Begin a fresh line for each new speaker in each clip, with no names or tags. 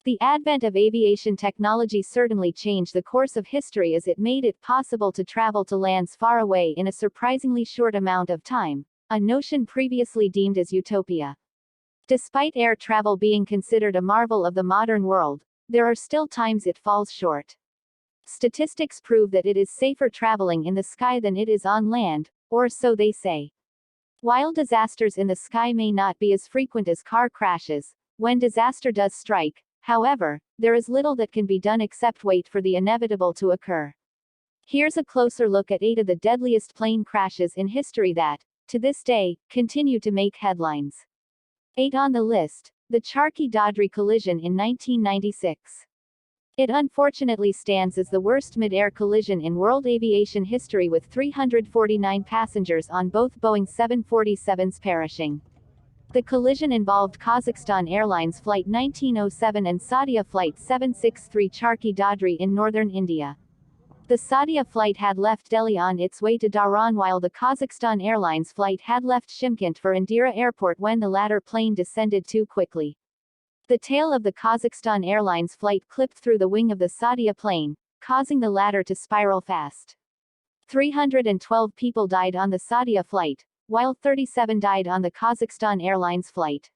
The advent of aviation technology certainly changed the course of history as it made it possible to travel to lands far away in a surprisingly short amount of time, a notion previously deemed as utopia. Despite air travel being considered a marvel of the modern world, there are still times it falls short. Statistics prove that it is safer traveling in the sky than it is on land, or so they say. While disasters in the sky may not be as frequent as car crashes, when disaster does strike, however, there is little that can be done except wait for the inevitable to occur. Here's a closer look at 8 of the deadliest plane crashes in history that, to this day, continue to make headlines. 8 on the list, the Charkhi-Dadri collision in 1996. It unfortunately stands as the worst mid-air collision in world aviation history, with 349 passengers on both Boeing 747s perishing. The collision involved Kazakhstan Airlines Flight 1907 and Saudia Flight 763 Charkhi-Dadri in northern India. The Saudia flight had left Delhi on its way to Dhahran, while the Kazakhstan Airlines flight had left Shymkent for Indira Airport when the latter plane descended too quickly. The tail of the Kazakhstan Airlines flight clipped through the wing of the Saudia plane, causing the latter to spiral fast. 312 people died on the Saudia flight, while 37 died on the Kazakhstan Airlines flight.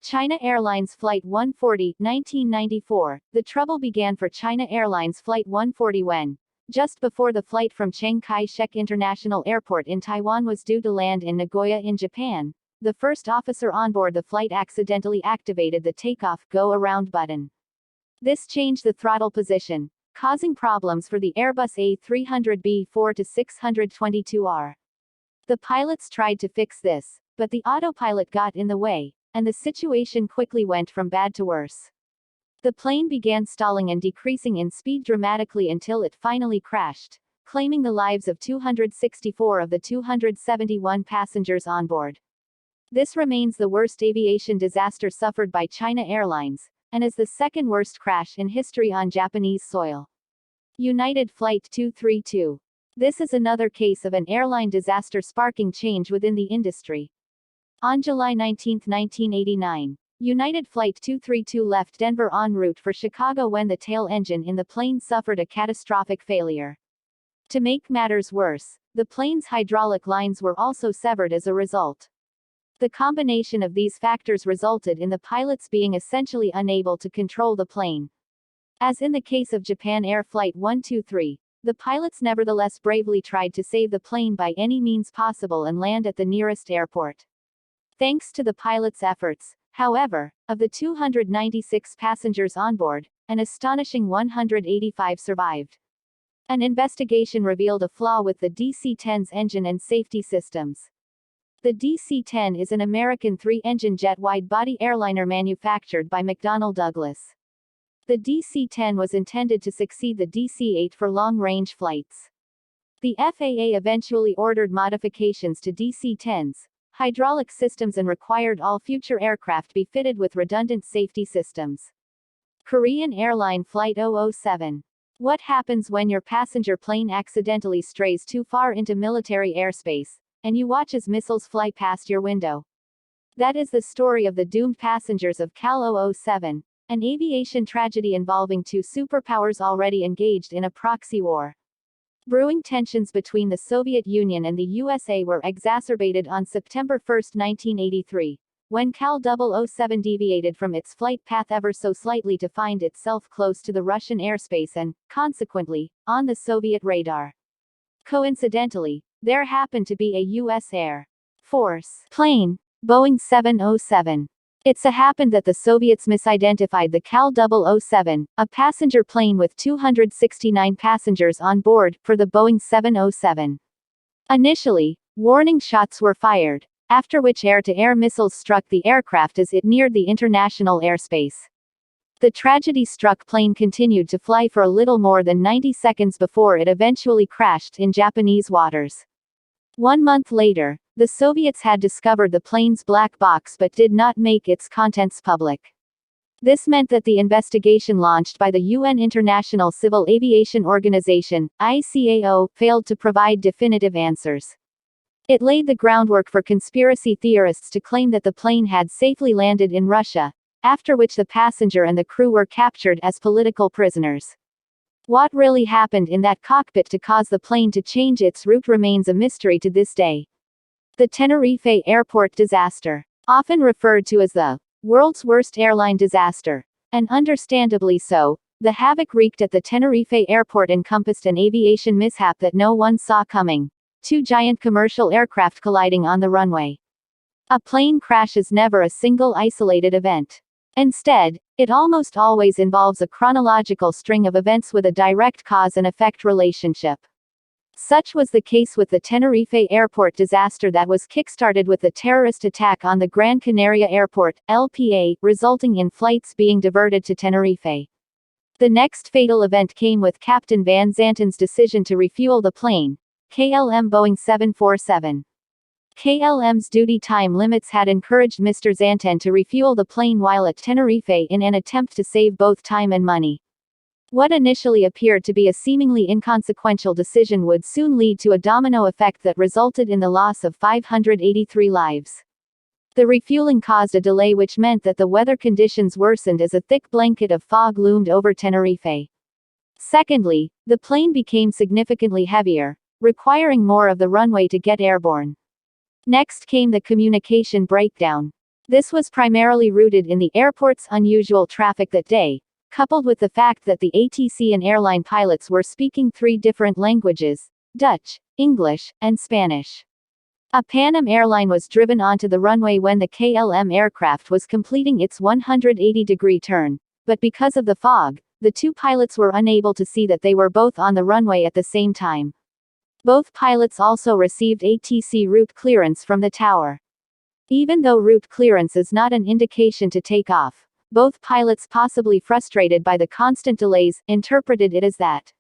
China Airlines Flight 140, 1994. The trouble began for China Airlines Flight 140 when, just before the flight from Chiang Kai-shek International Airport in Taiwan was due to land in Nagoya in Japan, the first officer on board the flight accidentally activated the takeoff go-around button. This changed the throttle position, causing problems for the Airbus A300B 4-622R. The pilots tried to fix this, but the autopilot got in the way, and the situation quickly went from bad to worse. The plane began stalling and decreasing in speed dramatically until it finally crashed, claiming the lives of 264 of the 271 passengers on board. This remains the worst aviation disaster suffered by China Airlines, and is the second worst crash in history on Japanese soil. United Flight 232. This is another case of an airline disaster sparking change within the industry. On July 19, 1989, United Flight 232 left Denver en route for Chicago when the tail engine in the plane suffered a catastrophic failure. To make matters worse, the plane's hydraulic lines were also severed as a result. The combination of these factors resulted in the pilots being essentially unable to control the plane. As in the case of Japan Air Flight 123, the pilots nevertheless bravely tried to save the plane by any means possible and land at the nearest airport. Thanks to the pilots' efforts, however, of the 296 passengers on board, an astonishing 185 survived. An investigation revealed a flaw with the DC-10's engine and safety systems. The DC-10 is an American 3-engine jet wide-body airliner manufactured by McDonnell Douglas. The DC-10 was intended to succeed the DC-8 for long-range flights. The FAA eventually ordered modifications to DC-10's hydraulic systems and required all future aircraft be fitted with redundant safety systems. Korean Airline Flight 007. What happens when your passenger plane accidentally strays too far into military airspace, and you watch as missiles fly past your window? That is the story of the doomed passengers of KAL 007, an aviation tragedy involving 2 superpowers already engaged in a proxy war. Brewing tensions between the Soviet Union and the USA were exacerbated on September 1, 1983, when KAL 007 deviated from its flight path ever so slightly to find itself close to the Russian airspace and, consequently, on the Soviet radar. Coincidentally, there happened to be a U.S. Air Force plane, Boeing 707. It so happened that the Soviets misidentified the KAL 007, a passenger plane with 269 passengers on board, for the Boeing 707. Initially, warning shots were fired, after which air-to-air missiles struck the aircraft as it neared the international airspace. The tragedy-struck plane continued to fly for a little more than 90 seconds before it eventually crashed in Japanese waters. 1 month later, the Soviets had discovered the plane's black box but did not make its contents public. This meant that the investigation launched by the UN International Civil Aviation Organization, ICAO, failed to provide definitive answers. It laid the groundwork for conspiracy theorists to claim that the plane had safely landed in Russia, after which the passenger and the crew were captured as political prisoners. What really happened in that cockpit to cause the plane to change its route remains a mystery to this day. The Tenerife Airport disaster, often referred to as the world's worst airline disaster, and understandably so, the havoc wreaked at the Tenerife airport encompassed an aviation mishap that no one saw coming. Two giant commercial aircraft colliding on the runway. A plane crash is never a single isolated event. Instead, it almost always involves a chronological string of events with a direct cause and effect relationship. Such was the case with the Tenerife airport disaster that was kickstarted with the terrorist attack on the Gran Canaria Airport, LPA, resulting in flights being diverted to Tenerife. The next fatal event came with Captain Van Zanten's decision to refuel the plane, KLM Boeing 747. KLM's duty time limits had encouraged Mr. Zanten to refuel the plane while at Tenerife in an attempt to save both time and money. What initially appeared to be a seemingly inconsequential decision would soon lead to a domino effect that resulted in the loss of 583 lives. The refueling caused a delay which meant that the weather conditions worsened as a thick blanket of fog loomed over Tenerife. Secondly, the plane became significantly heavier, requiring more of the runway to get airborne. Next came the communication breakdown. This was primarily rooted in the airport's unusual traffic that day, coupled with the fact that the ATC and airline pilots were speaking three different languages: Dutch, English, and Spanish. A Pan Am airline was driven onto the runway when the KLM aircraft was completing its 180-degree turn, but because of the fog, the two pilots were unable to see that they were both on the runway at the same time. Both pilots also received ATC route clearance from the tower. Even though route clearance is not an indication to take off, both pilots, possibly frustrated by the constant delays, interpreted it as that.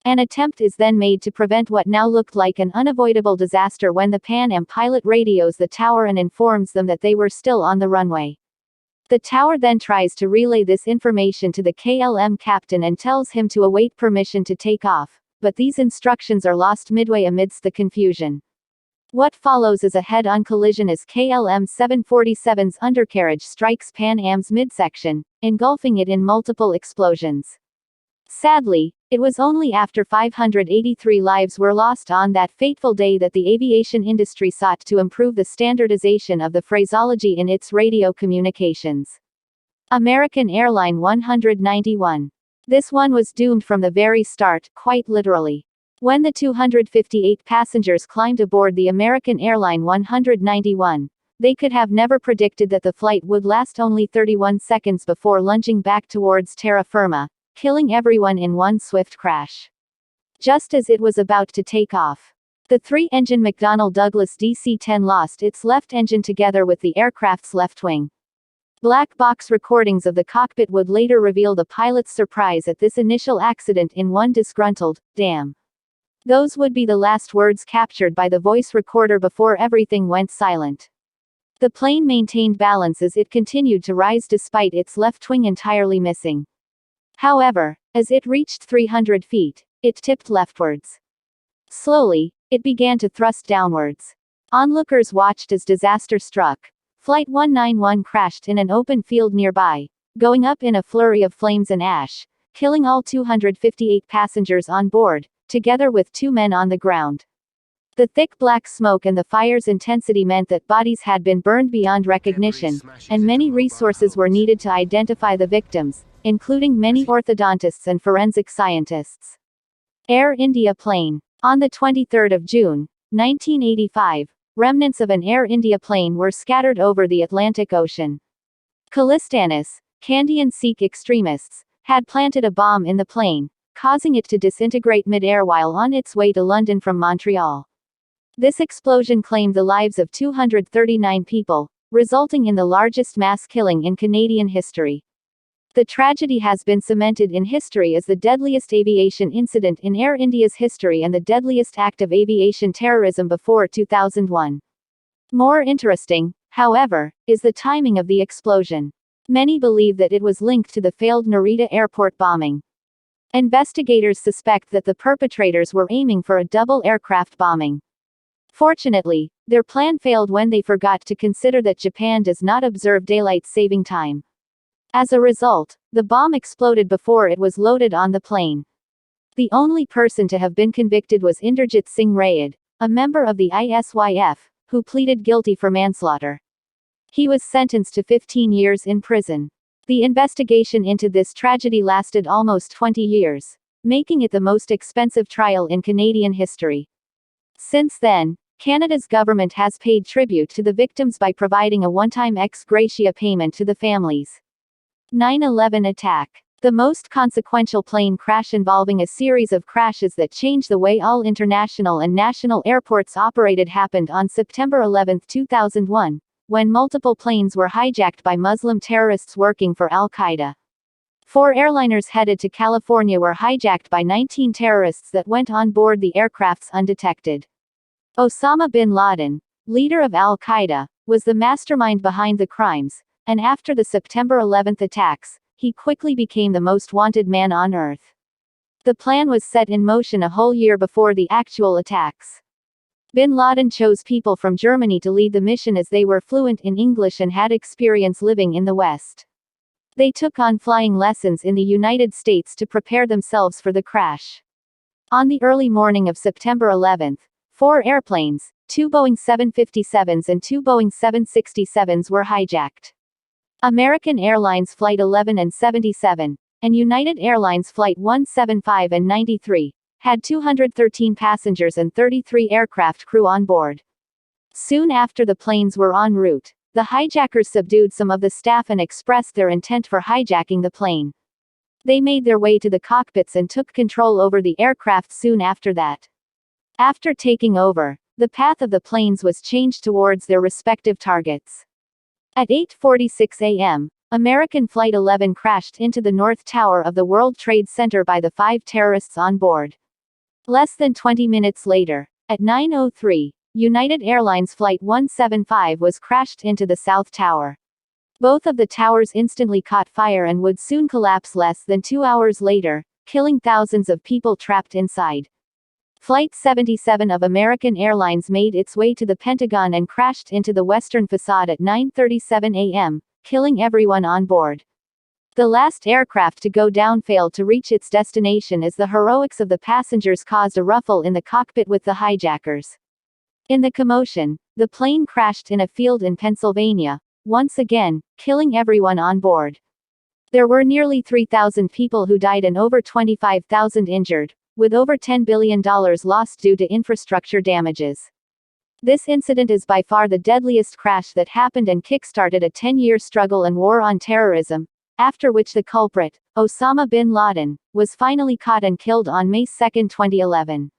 An attempt is then made to prevent what now looked like an unavoidable disaster when the Pan Am pilot radios the tower and informs them that they were still on the runway. The tower then tries to relay this information to the KLM captain and tells him to await permission to take off, but these instructions are lost midway amidst the confusion. What follows is a head-on collision as KLM 747's undercarriage strikes Pan Am's midsection, engulfing it in multiple explosions. Sadly, it was only after 583 lives were lost on that fateful day that the aviation industry sought to improve the standardization of the phraseology in its radio communications. American Airline 191. This one was doomed from the very start, quite literally. When the 258 passengers climbed aboard the American Airline 191, they could have never predicted that the flight would last only 31 seconds before lunging back towards terra firma, killing everyone in one swift crash. Just as it was about to take off, the three-engine McDonnell Douglas DC-10 lost its left engine together with the aircraft's left wing. Black box recordings of the cockpit would later reveal the pilot's surprise at this initial accident in one disgruntled, "Damn." Those would be the last words captured by the voice recorder before everything went silent. The plane maintained balance as it continued to rise despite its left wing entirely missing. However, as it reached 300 feet, it tipped leftwards. Slowly, it began to thrust downwards. Onlookers watched as disaster struck. Flight 191 crashed in an open field nearby, going up in a flurry of flames and ash, killing all 258 passengers on board, together with 2 men on the ground. The thick black smoke and the fire's intensity meant that bodies had been burned beyond recognition, and many resources were needed to identify the victims, including many orthodontists and forensic scientists. Air India plane. On the 23rd of June, 1985, remnants of an Air India plane were scattered over the Atlantic Ocean. Khalistanis, Kandyan Sikh extremists, had planted a bomb in the plane, causing it to disintegrate mid-air while on its way to London from Montreal. This explosion claimed the lives of 239 people, resulting in the largest mass killing in Canadian history. The tragedy has been cemented in history as the deadliest aviation incident in Air India's history and the deadliest act of aviation terrorism before 2001. More interesting, however, is the timing of the explosion. Many believe that it was linked to the failed Narita airport bombing. Investigators suspect that the perpetrators were aiming for a double aircraft bombing. Fortunately, their plan failed when they forgot to consider that Japan does not observe daylight saving time. As a result, the bomb exploded before it was loaded on the plane. The only person to have been convicted was Inderjit Singh Rayad, a member of the ISYF, who pleaded guilty for manslaughter. He was sentenced to 15 years in prison. The investigation into this tragedy lasted almost 20 years, making it the most expensive trial in Canadian history. Since then, Canada's government has paid tribute to the victims by providing a one-time ex gratia payment to the families. 9/11 attack. The most consequential plane crash involving a series of crashes that changed the way all international and national airports operated happened on September 11, 2001, when multiple planes were hijacked by Muslim terrorists working for Al-Qaeda. 4 airliners headed to California were hijacked by 19 terrorists that went on board the aircrafts undetected. Osama bin Laden, leader of Al-Qaeda, was the mastermind behind the crimes, and after the September 11 attacks, he quickly became the most wanted man on Earth. The plan was set in motion a whole year before the actual attacks. Bin Laden chose people from Germany to lead the mission as they were fluent in English and had experience living in the West. They took on flying lessons in the United States to prepare themselves for the crash. On the early morning of September 11, 4 airplanes, 2 Boeing 757s and 2 Boeing 767s were hijacked. American Airlines Flight 11 and 77, and United Airlines Flight 175 and 93, had 213 passengers and 33 aircraft crew on board. Soon after the planes were en route, the hijackers subdued some of the staff and expressed their intent for hijacking the plane. They made their way to the cockpits and took control over the aircraft soon after that. After taking over, the path of the planes was changed towards their respective targets. At 8:46 a.m., American Flight 11 crashed into the North Tower of the World Trade Center by the 5 terrorists on board. Less than 20 minutes later, at 9:03, United Airlines Flight 175 was crashed into the South Tower. Both of the towers instantly caught fire and would soon collapse less than 2 hours later, killing thousands of people trapped inside. Flight 77 of American Airlines made its way to the Pentagon and crashed into the western facade at 9:37 a.m., killing everyone on board. The last aircraft to go down failed to reach its destination as the heroics of the passengers caused a ruffle in the cockpit with the hijackers. In the commotion, the plane crashed in a field in Pennsylvania, once again, killing everyone on board. There were nearly 3,000 people who died and over 25,000 injured, with over $10 billion lost due to infrastructure damages. This incident is by far the deadliest crash that happened and kick-started a 10-year struggle and war on terrorism, after which the culprit, Osama bin Laden, was finally caught and killed on May 2, 2011.